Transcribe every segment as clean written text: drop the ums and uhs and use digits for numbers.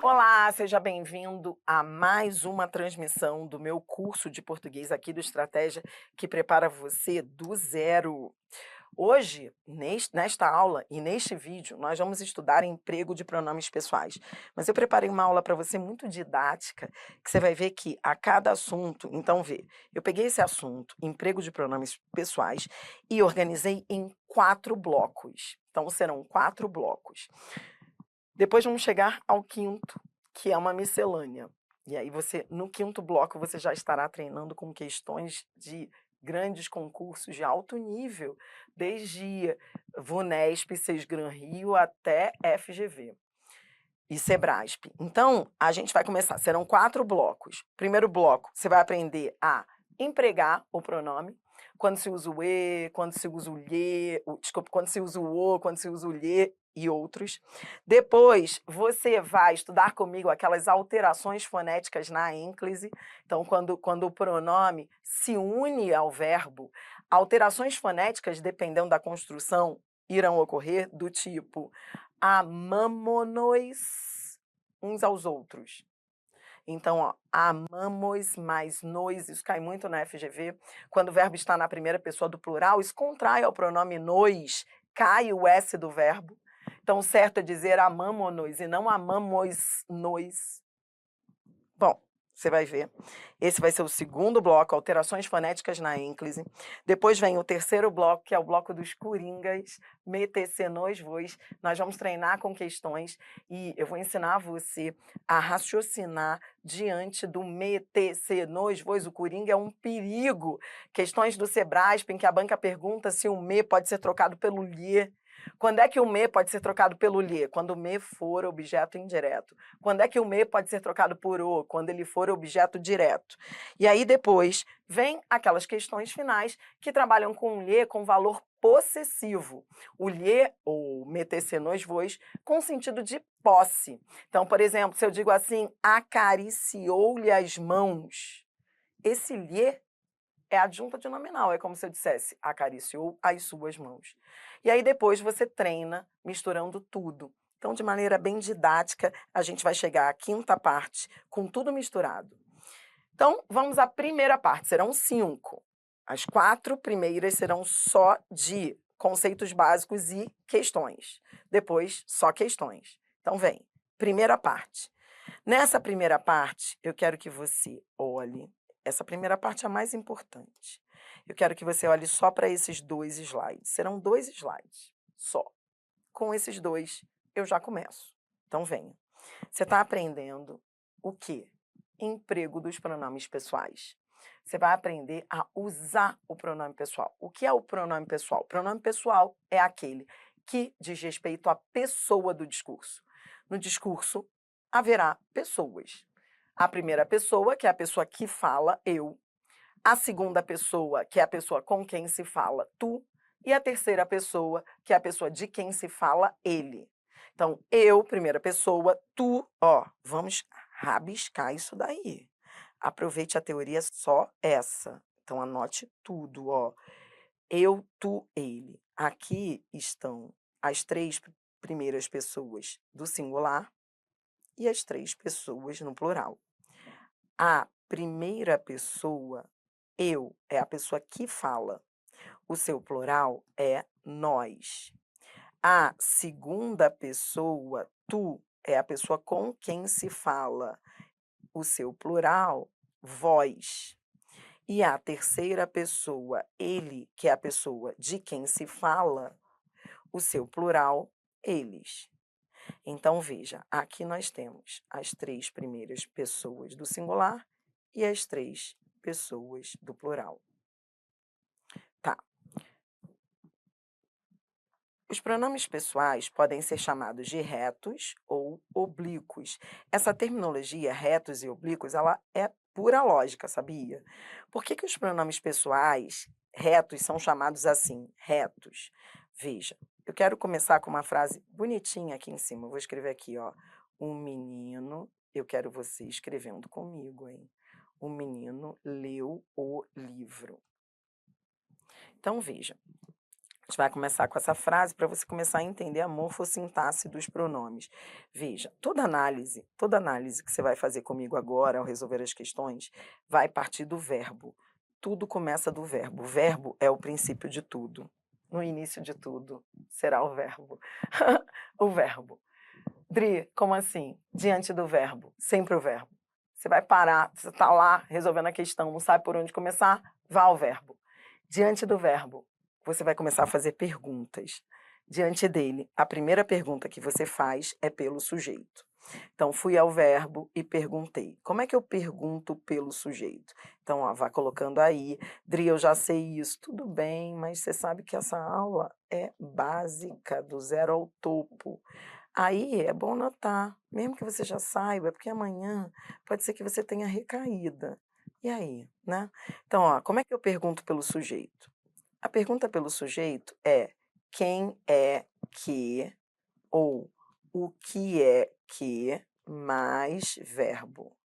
Olá, seja bem-vindo a mais uma transmissão do meu curso de português aqui do Estratégia, que prepara você do zero. Hoje, nesta aula e neste vídeo, nós vamos estudar emprego de pronomes pessoais. Mas eu preparei uma aula para você muito didática, que você vai ver que a cada assunto, então vê, eu peguei esse assunto, emprego de pronomes pessoais, e organizei em 4 blocos. Então serão 4 blocos. Depois vamos chegar ao quinto, que é uma miscelânea. E aí você, no quinto bloco, você já estará treinando com questões de grandes concursos de alto nível, desde VUNESP, Sesgran Rio até FGV e Sebrasp. Então, a gente vai começar, serão 4 blocos. Primeiro bloco, você vai aprender a empregar o pronome, quando se usa o e, quando se usa o lhe, desculpa, quando se usa o o, quando se usa o lhe e outros. Depois, você vai estudar comigo aquelas alterações fonéticas na ênclise. Então, quando o pronome se une ao verbo, alterações fonéticas, dependendo da construção, irão ocorrer do tipo amamo-nos uns aos outros. Então, ó, amamos mais nos, isso cai muito na FGV. Quando o verbo está na primeira pessoa do plural, isso contrai ao pronome nos, cai o S do verbo. Então, o certo é dizer amamo-nos e não amamos-nos. Bom, você vai ver. Esse vai ser o segundo bloco, alterações fonéticas na ênclise. Depois vem o terceiro bloco, que é o bloco dos coringas, metece nos vos. Nós vamos treinar com questões e eu vou ensinar você a raciocinar diante do metece nos vos. O coringa é um perigo. Questões do Sebrasp, em que a banca pergunta se o me pode ser trocado pelo lhe. Quando é que o me pode ser trocado pelo lhe? Quando o me for objeto indireto. Quando é que o me pode ser trocado por o? Quando ele for objeto direto. E aí depois vem aquelas questões finais que trabalham com o lhe com valor possessivo. O lhe, ou metece nos vos, com sentido de posse. Então, por exemplo, se eu digo assim, acariciou-lhe as mãos, esse lhe é adjunta de nominal, é como se eu dissesse, acariciou as suas mãos. E aí depois você treina misturando tudo. Então, de maneira bem didática, a gente vai chegar à quinta parte com tudo misturado. Então, vamos à primeira parte, serão 5. As 4 primeiras serão só de conceitos básicos e questões. Depois, só questões. Então, vem, primeira parte. Nessa primeira parte, eu quero que você olhe, essa primeira parte é a mais importante. Eu quero que você olhe só para esses 2 slides. Serão 2 slides, só. Com esses 2, eu já começo. Então, venha. Você está aprendendo o quê? Emprego dos pronomes pessoais. Você vai aprender a usar o pronome pessoal. O que é o pronome pessoal? O pronome pessoal é aquele que diz respeito à pessoa do discurso. No discurso, haverá pessoas. A primeira pessoa, que é a pessoa que fala, eu. A segunda pessoa, que é a pessoa com quem se fala, tu. E a terceira pessoa, que é a pessoa de quem se fala, ele. Então, eu, primeira pessoa, tu, ó, vamos rabiscar isso daí. Aproveite a teoria só essa. Então, anote tudo, ó. Eu, tu, ele. Aqui estão as 3 primeiras pessoas do singular e as 3 pessoas no plural. A primeira pessoa, eu, é a pessoa que fala. O seu plural é nós. A segunda pessoa, tu, é a pessoa com quem se fala. O seu plural, vós. E a terceira pessoa, ele, que é a pessoa de quem se fala, o seu plural, eles. Então, veja, aqui nós temos as 3 primeiras pessoas do singular e as 3 pessoas do plural. Tá. Os pronomes pessoais podem ser chamados de retos ou oblíquos. Essa terminologia, retos e oblíquos, ela é pura lógica, sabia? Por que os pronomes pessoais, retos, são chamados assim, retos? Veja, eu quero começar com uma frase bonitinha aqui em cima. Eu vou escrever aqui, ó. Um menino, eu quero você escrevendo comigo, hein? Um menino leu o livro. Então, veja. A gente vai começar com essa frase para você começar a entender a morfossintaxe dos pronomes. Veja, toda análise que você vai fazer comigo agora, ao resolver as questões, vai partir do verbo. Tudo começa do verbo. O verbo é o princípio de tudo. No início de tudo será o verbo. O verbo. Dri, como assim? Diante do verbo, sempre o verbo. Você vai parar, você está lá resolvendo a questão, não sabe por onde começar? Vá ao verbo. Diante do verbo, você vai começar a fazer perguntas. Diante dele, a primeira pergunta que você faz é pelo sujeito. Então, fui ao verbo e perguntei. Como é que eu pergunto pelo sujeito? Então, ó, vá colocando aí. Dri, eu já sei isso. Tudo bem, mas você sabe que essa aula é básica, do zero ao topo. Aí é bom notar, mesmo que você já saiba, porque amanhã pode ser que você tenha recaída. E aí, né? Então, ó, como é que eu pergunto pelo sujeito? A pergunta pelo sujeito é quem é que ou o que é que mais verbo.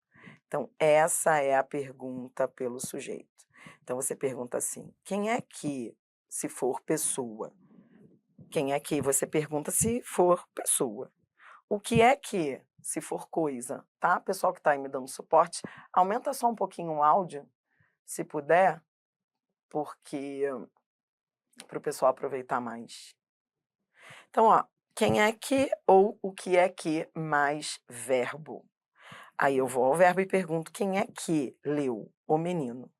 Então, essa é a pergunta pelo sujeito. Então, você pergunta assim: quem é que, se for pessoa? Quem é que? Você pergunta se for pessoa. O que é que, se for coisa, tá? Pessoal que está aí me dando suporte, aumenta só um pouquinho o áudio, se puder, porque para o pessoal aproveitar mais. Então, ó, quem é que ou o que é que mais verbo? Aí eu vou ao verbo e pergunto quem é que leu? O menino.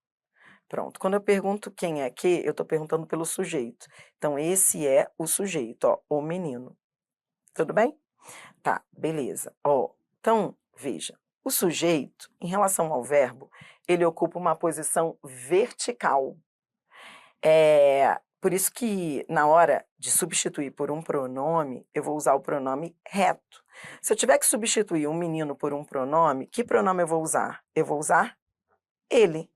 Pronto. Quando eu pergunto quem é que, eu estou perguntando pelo sujeito. Então, esse é o sujeito, ó, o menino. Tudo bem? Tá, beleza. Ó, então, veja, o sujeito, em relação ao verbo, ele ocupa uma posição vertical. Por isso que, na hora de substituir por um pronome, eu vou usar o pronome reto. Se eu tiver que substituir um menino por um pronome, que pronome eu vou usar? Eu vou usar ele.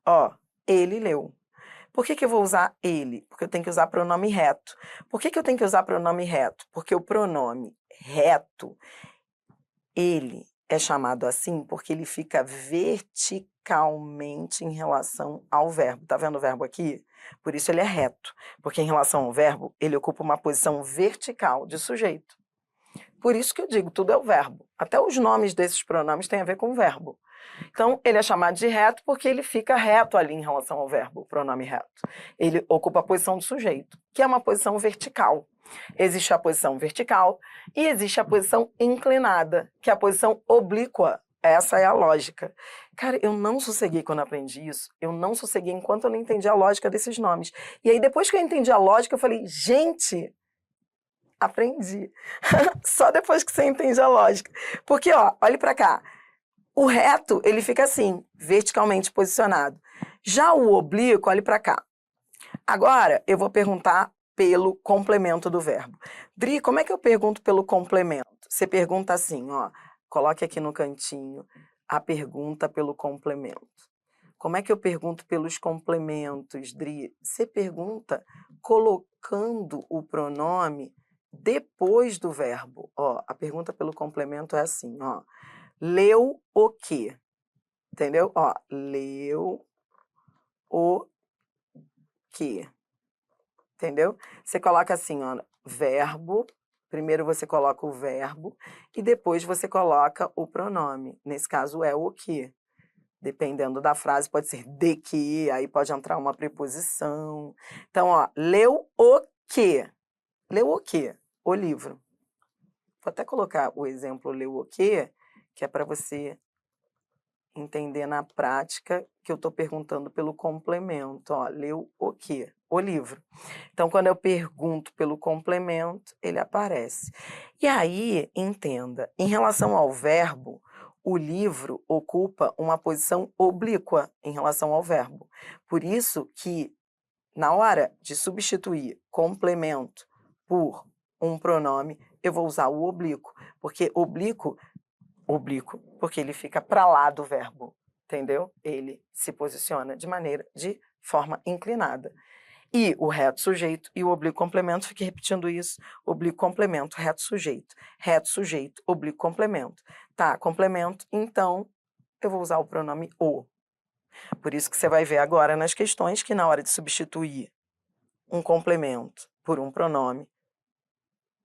Ó, ele leu. Por que eu vou usar ele? Porque eu tenho que usar pronome reto. Por que eu tenho que usar pronome reto? Porque o pronome reto, ele é chamado assim porque ele fica verticalmente em relação ao verbo. Tá vendo o verbo aqui? Por isso ele é reto, porque em relação ao verbo, ele ocupa uma posição vertical de sujeito. Por isso que eu digo, tudo é o verbo. Até os nomes desses pronomes têm a ver com o verbo. Então, ele é chamado de reto porque ele fica reto ali em relação ao verbo, o pronome reto. Ele ocupa a posição do sujeito, que é uma posição vertical. Existe a posição vertical e existe a posição inclinada, que é a posição oblíqua. Essa é a lógica. Cara, eu não sosseguei quando aprendi isso. Eu não sosseguei enquanto eu não entendi a lógica desses nomes. E aí, depois que eu entendi a lógica, eu falei, gente, aprendi. Só depois que você entende a lógica. Porque, ó, olhe para cá. O reto, ele fica assim, verticalmente posicionado. Já o oblíquo, olhe para cá. Agora, eu vou perguntar pelo complemento do verbo. Dri, como é que eu pergunto pelo complemento? Você pergunta assim, ó, coloque aqui no cantinho a pergunta pelo complemento. Como é que eu pergunto pelos complementos, Dri? Você pergunta colocando o pronome depois do verbo. Ó, a pergunta pelo complemento é assim, ó. Leu o quê? Entendeu? Ó, leu o quê? Entendeu? Você coloca assim, ó, verbo. Primeiro você coloca o verbo e depois você coloca o pronome. Nesse caso é o quê? Dependendo da frase, pode ser de que, aí pode entrar uma preposição. Então, ó, leu o quê? Leu o quê? O livro. Vou até colocar o exemplo leu o quê, que é para você entender na prática que eu estou perguntando pelo complemento. Ó, leu o quê? O livro. Então, quando eu pergunto pelo complemento, ele aparece. E aí, entenda, em relação ao verbo, o livro ocupa uma posição oblíqua em relação ao verbo. Por isso que, na hora de substituir complemento por um pronome, eu vou usar o oblíquo, porque oblíquo, porque ele fica para lá do verbo, entendeu? Ele se posiciona de forma inclinada. E o reto sujeito e o oblíquo complemento, fiquei repetindo isso, oblíquo complemento, reto sujeito, oblíquo complemento. Tá, complemento, então eu vou usar o pronome o. Por isso que você vai ver agora nas questões que na hora de substituir um complemento por um pronome,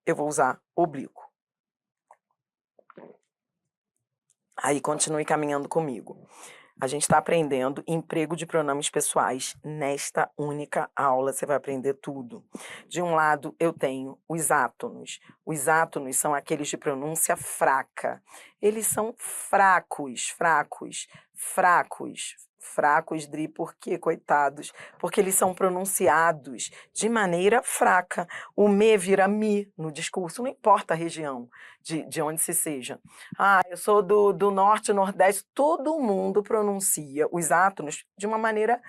eu vou usar oblíquo. Aí continue caminhando comigo. A gente está aprendendo emprego de pronomes pessoais. Nesta única aula você vai aprender tudo. De um lado eu tenho os átonos. Os átonos são aqueles de pronúncia fraca. Eles são fracos, Dri, por quê, coitados? Porque eles são pronunciados de maneira fraca. O me vira mi no discurso, não importa a região de onde se seja. Ah, eu sou do norte, nordeste, todo mundo pronuncia os átonos de uma maneira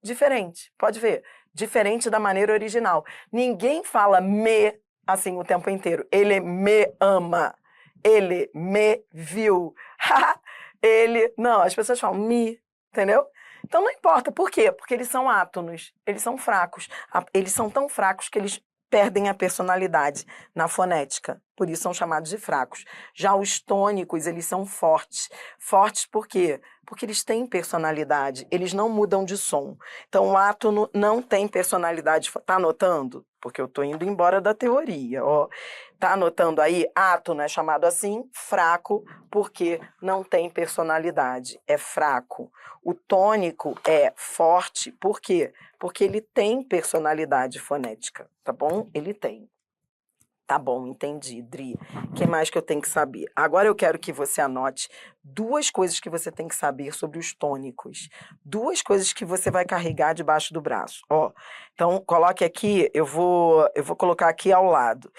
diferente. Pode ver, diferente da maneira original. Ninguém fala me assim o tempo inteiro. Ele me ama, ele me viu, ele... Não, as pessoas falam me, entendeu? Então não importa, por quê? Porque eles são átonos, eles são fracos. Eles são tão fracos que eles perdem a personalidade na fonética, por isso são chamados de fracos. Já os tônicos, eles são fortes. Fortes por quê? Porque eles têm personalidade, eles não mudam de som. Então o átono não tem personalidade. Tá anotando? Porque eu tô indo embora da teoria, ó. Tá anotando aí? Átono é chamado assim, fraco, porque não tem personalidade, é fraco. O tônico é forte, por quê? Porque ele tem personalidade fonética, tá bom? Ele tem. Tá bom, entendi, Dri. O que mais que eu tenho que saber? Agora eu quero que você anote duas coisas que você tem que saber sobre os tônicos. Duas coisas que você vai carregar debaixo do braço. Ó, então coloque aqui, eu vou colocar aqui ao lado.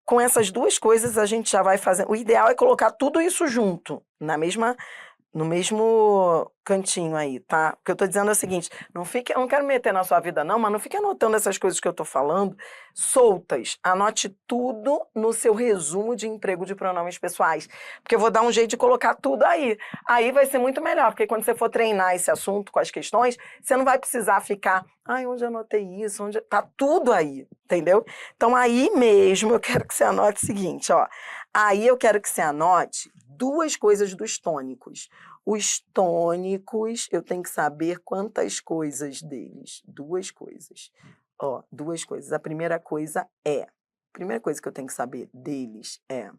Com essas duas coisas a gente já vai fazendo. O ideal é colocar tudo isso junto, no mesmo cantinho aí, tá? O que eu tô dizendo é o seguinte, eu não quero meter na sua vida não, mas não fique anotando essas coisas que eu tô falando soltas. Anote tudo no seu resumo de emprego de pronomes pessoais, porque eu vou dar um jeito de colocar tudo aí. Aí vai ser muito melhor, porque quando você for treinar esse assunto com as questões, você não vai precisar ficar, ai, onde eu anotei isso? Tá tudo aí, entendeu? Então aí mesmo eu quero que você anote o seguinte, ó. Aí eu quero que você anote duas coisas dos tônicos. Os tônicos, eu tenho que saber quantas coisas deles. Duas coisas. Ó, duas coisas. A primeira coisa que eu tenho que saber deles é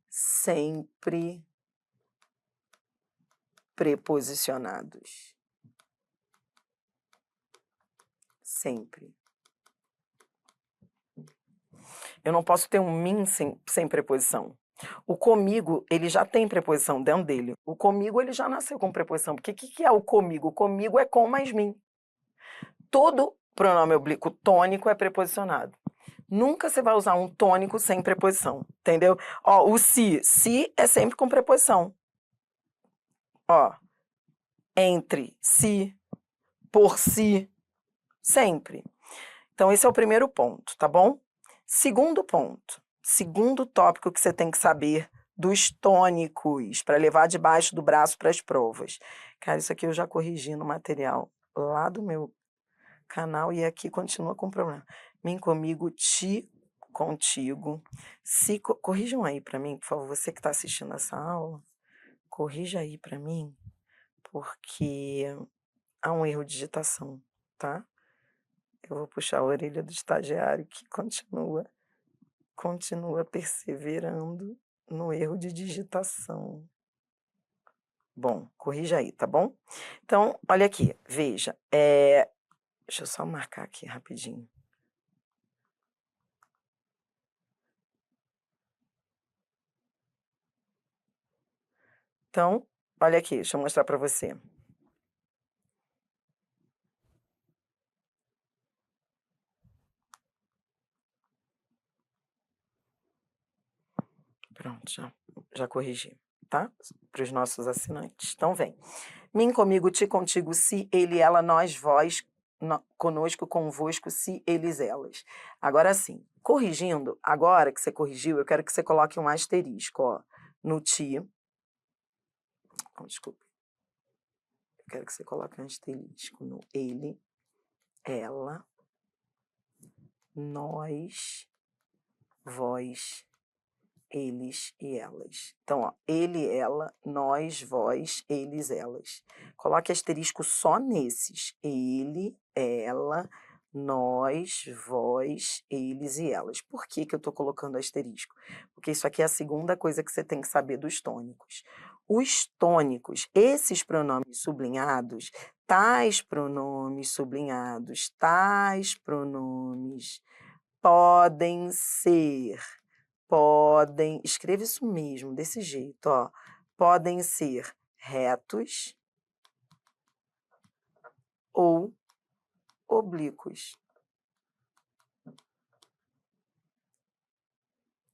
sempre preposicionados. Sempre. Eu não posso ter um mim sem preposição. O comigo, ele já tem preposição dentro dele. O comigo, ele já nasceu com preposição. Porque o que é o comigo? O comigo é com mais mim. Todo pronome oblíquo tônico é preposicionado. Nunca você vai usar um tônico sem preposição, entendeu? Ó, o se é sempre com preposição. Ó, entre, se, por si, sempre. Então esse é o primeiro ponto, tá bom? Segundo ponto, segundo tópico que você tem que saber dos tônicos, para levar debaixo do braço para as provas. Cara, isso aqui eu já corrigi no material lá do meu canal e aqui continua com problema. Mim, comigo, ti, contigo. Se corrijam aí para mim, por favor, você que está assistindo essa aula, corrija aí para mim, porque há um erro de digitação, tá? Eu vou puxar a orelha do estagiário que continua perseverando no erro de digitação. Bom, corrija aí, tá bom? Então, olha aqui, veja, deixa eu só marcar aqui rapidinho. Então, olha aqui, deixa eu mostrar para você. Pronto, já corrigi, tá? Para os nossos assinantes. Então, vem. Mim, comigo, ti, contigo, se, ele, ela, nós, vós, conosco, convosco, se, eles, elas. Agora sim, corrigindo, agora que você corrigiu, eu quero que você coloque um asterisco, ó, no ti. Oh, desculpe. Eu quero que você coloque um asterisco no ele, ela, nós, vós, eles e elas. Então, ó, ele, ela, nós, vós, eles, elas. Coloque asterisco só nesses. Ele, ela, Nós, vós, eles e elas. Por que que eu estou colocando asterisco? Porque isso aqui é a segunda coisa que você tem que saber dos tônicos. Os tônicos, esses pronomes sublinhados, tais pronomes sublinhados, tais pronomes, podem, escreva isso mesmo, desse jeito, ó. Podem ser retos ou oblíquos.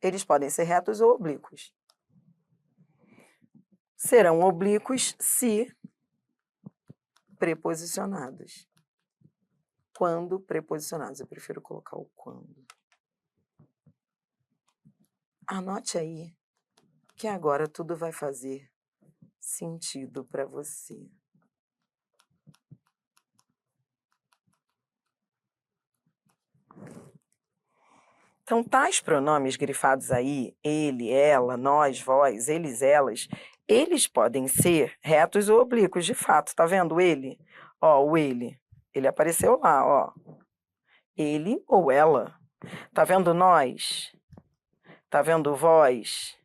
Eles podem ser retos ou oblíquos. Serão oblíquos se preposicionados. Quando preposicionados. Eu prefiro colocar o quando. Anote aí que agora tudo vai fazer sentido para você. Então, tais pronomes grifados aí, ele, ela, nós, vós, eles, elas, eles podem ser retos ou oblíquos, de fato. Tá vendo ele? Ó, o ele apareceu lá, ó. Ele ou ela. Tá vendo nós? Tá vendo vós?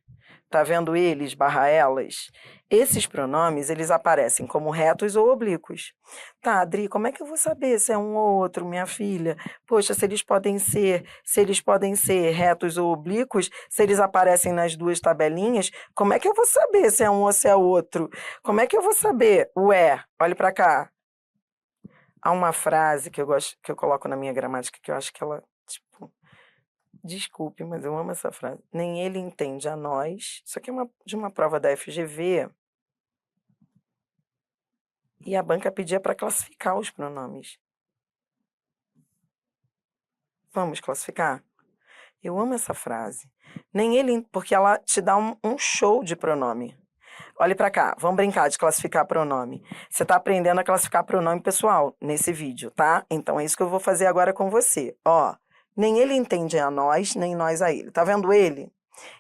Tá vendo eles / elas? Esses pronomes, eles aparecem como retos ou oblíquos. Tá, Adri, como é que eu vou saber se é um ou outro, minha filha? Poxa, se eles podem ser retos ou oblíquos, se eles aparecem nas duas tabelinhas, como é que eu vou saber se é um ou se é outro? Como é que eu vou saber? Ué, olhe para cá. Há uma frase que eu gosto, que eu coloco na minha gramática, que eu acho que ela, tipo, desculpe, mas eu amo essa frase. Nem ele entende a nós. Isso aqui é de uma prova da FGV. E a banca pedia para classificar os pronomes. Vamos classificar? Eu amo essa frase. Nem ele, porque ela te dá um show de pronome. Olhe para cá, vamos brincar de classificar pronome. Você está aprendendo a classificar pronome pessoal nesse vídeo, tá? Então é isso que eu vou fazer agora com você. Ó, nem ele entende a nós, nem nós a ele. Tá vendo ele?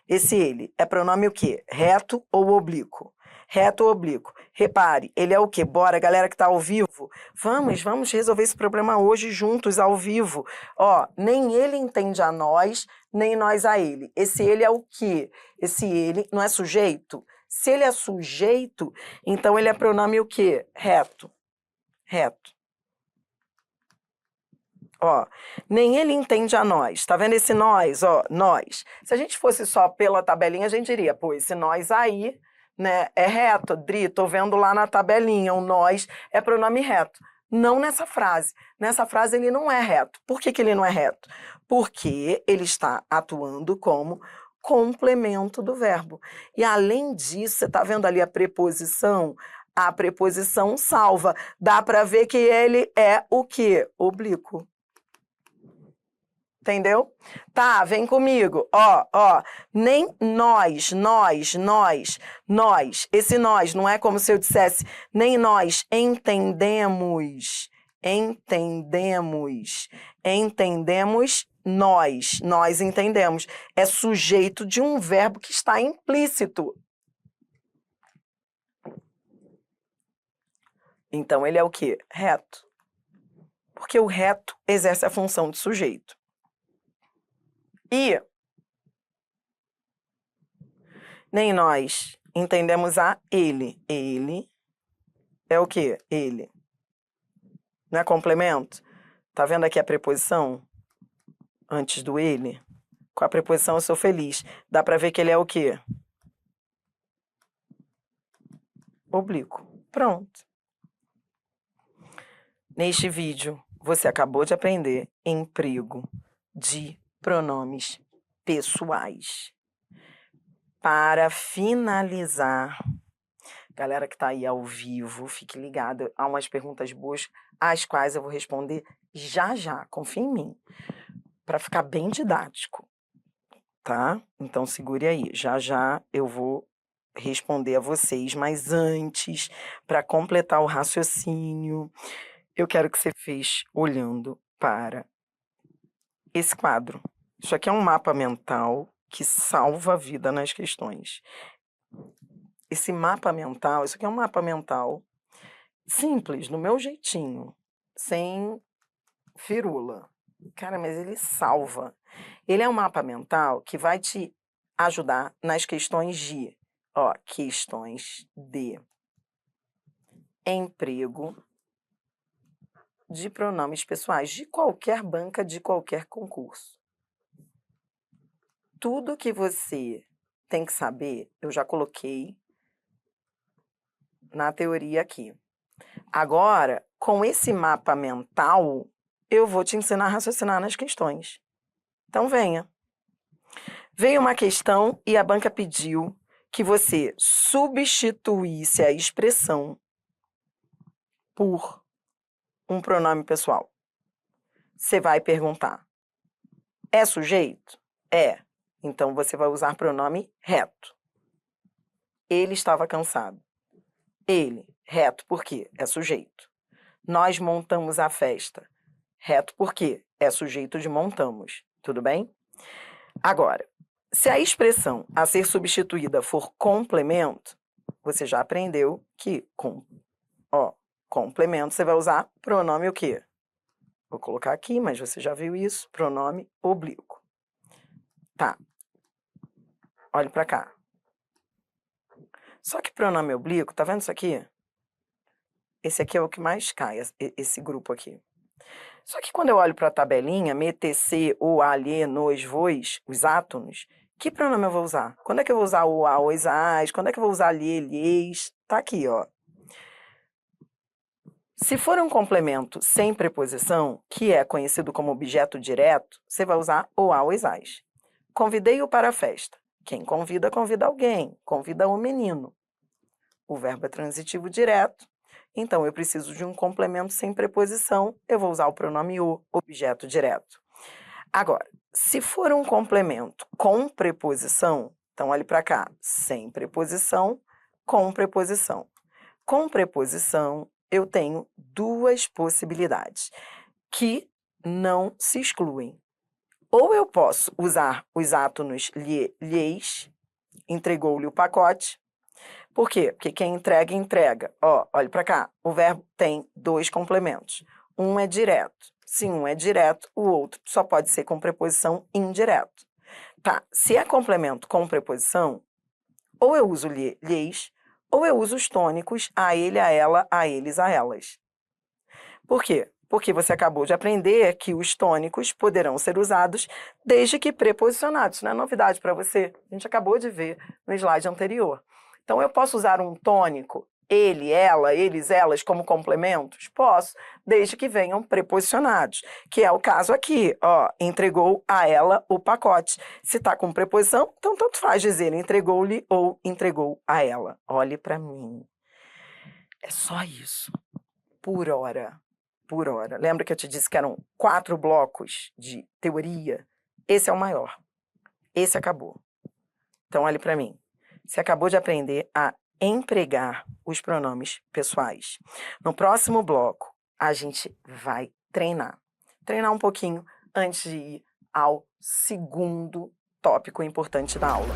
Esse ele é pronome o quê? Reto ou oblíquo? Reto ou oblíquo? Repare, ele é o quê? Bora, galera que tá ao vivo. Vamos resolver esse problema hoje juntos, ao vivo. Ó, nem ele entende a nós, nem nós a ele. Esse ele é o quê? Esse ele não é sujeito? Se ele é sujeito, então ele é pronome o quê? Reto. Reto. Ó, nem ele entende a nós. Tá vendo esse nós? Ó, nós. Se a gente fosse só pela tabelinha, a gente diria, pô, esse nós aí, né, é reto. Dri, tô vendo lá na tabelinha, o nós é pronome reto. Não nessa frase. Nessa frase ele não é reto. Por que que ele não é reto? Porque ele está atuando como complemento do verbo. E além disso, você tá vendo ali a preposição? A preposição salva. Dá para ver que ele é o quê? Oblíquo. Entendeu? Tá, vem comigo. Ó, nem nós. Esse nós não é como se eu dissesse nem nós entendemos. Nós entendemos. É sujeito de um verbo que está implícito. Então ele é o quê? Reto. Porque o reto exerce a função de sujeito. E nem nós entendemos a ele. Ele é o quê? Ele. Não é complemento? Tá vendo aqui a preposição? Antes do ele? Com a preposição eu sou feliz. Dá pra ver que ele é o quê? Oblíquo. Pronto. Neste vídeo, você acabou de aprender emprego de pronomes pessoais. Para finalizar, galera que está aí ao vivo, fique ligada. Há umas perguntas boas, às quais eu vou responder já. Confia em mim, para ficar bem didático, tá? Então segure aí. Já eu vou responder a vocês, mas antes, para completar o raciocínio, eu quero que você feche olhando para esse quadro. Isso aqui é um mapa mental que salva a vida nas questões. Esse mapa mental, isso aqui é um mapa mental simples, no meu jeitinho, sem firula. Cara, mas ele salva. Ele é um mapa mental que vai te ajudar nas questões de, ó, questões de emprego de pronomes pessoais de qualquer banca, de qualquer concurso. Tudo que você tem que saber, eu já coloquei na teoria aqui. Agora, com esse mapa mental, eu vou te ensinar a raciocinar nas questões. Então, venha. Veio uma questão e a banca pediu que você substituísse a expressão por um pronome pessoal. Você vai perguntar: é sujeito? É. Então, você vai usar pronome reto. Ele estava cansado. Ele, reto, por quê? É sujeito. Nós montamos a festa. Reto, por quê? É sujeito de montamos. Tudo bem? Agora, se a expressão a ser substituída for complemento, você já aprendeu que complemento você vai usar pronome o quê? Vou colocar aqui, mas você já viu isso, pronome oblíquo. Tá. Olhe para cá. Só que pronome oblíquo, tá vendo isso aqui? Esse aqui é o que mais cai, esse grupo aqui. Só que quando eu olho para a tabelinha, me, tc, o, a, lhe, nos, vos, os átonos, que pronome eu vou usar? Quando é que eu vou usar o, a, os, as? Quando é que eu vou usar lhe, lhes? Tá aqui, ó. Se for um complemento sem preposição, que é conhecido como objeto direto, você vai usar o, a, os, as. Convidei-o para a festa. Quem convida, convida alguém. Convida o menino. O verbo é transitivo direto. Então, eu preciso de um complemento sem preposição, eu vou usar o pronome o, objeto direto. Agora, se for um complemento com preposição, então olhe para cá, sem preposição, com preposição. Com preposição, eu tenho duas possibilidades, que não se excluem. Ou eu posso usar os átonos lhes, entregou-lhe o pacote. Por quê? Porque quem entrega, entrega. Ó, olha para cá. O verbo tem dois complementos. Um é direto. Se um é direto, o outro só pode ser com preposição indireto. Tá, se é complemento com preposição, ou eu uso lhes, ou eu uso os tônicos a ele, a ela, a eles, a elas. Por quê? Porque você acabou de aprender que os tônicos poderão ser usados desde que preposicionados. Isso não é novidade para você. A gente acabou de ver no slide anterior. Então, eu posso usar um tônico, ele, ela, eles, elas, como complementos? Posso, desde que venham preposicionados, que é o caso aqui, ó, entregou a ela o pacote. Se está com preposição, então tanto faz dizer entregou-lhe ou entregou a ela. Olhe para mim. É só isso. Por hora. Por hora. Lembra que eu te disse que eram 4 blocos de teoria? Esse é o maior. Esse acabou. Então, olhe para mim. Você acabou de aprender a empregar os pronomes pessoais. No próximo bloco, a gente vai treinar. Treinar um pouquinho antes de ir ao segundo tópico importante da aula.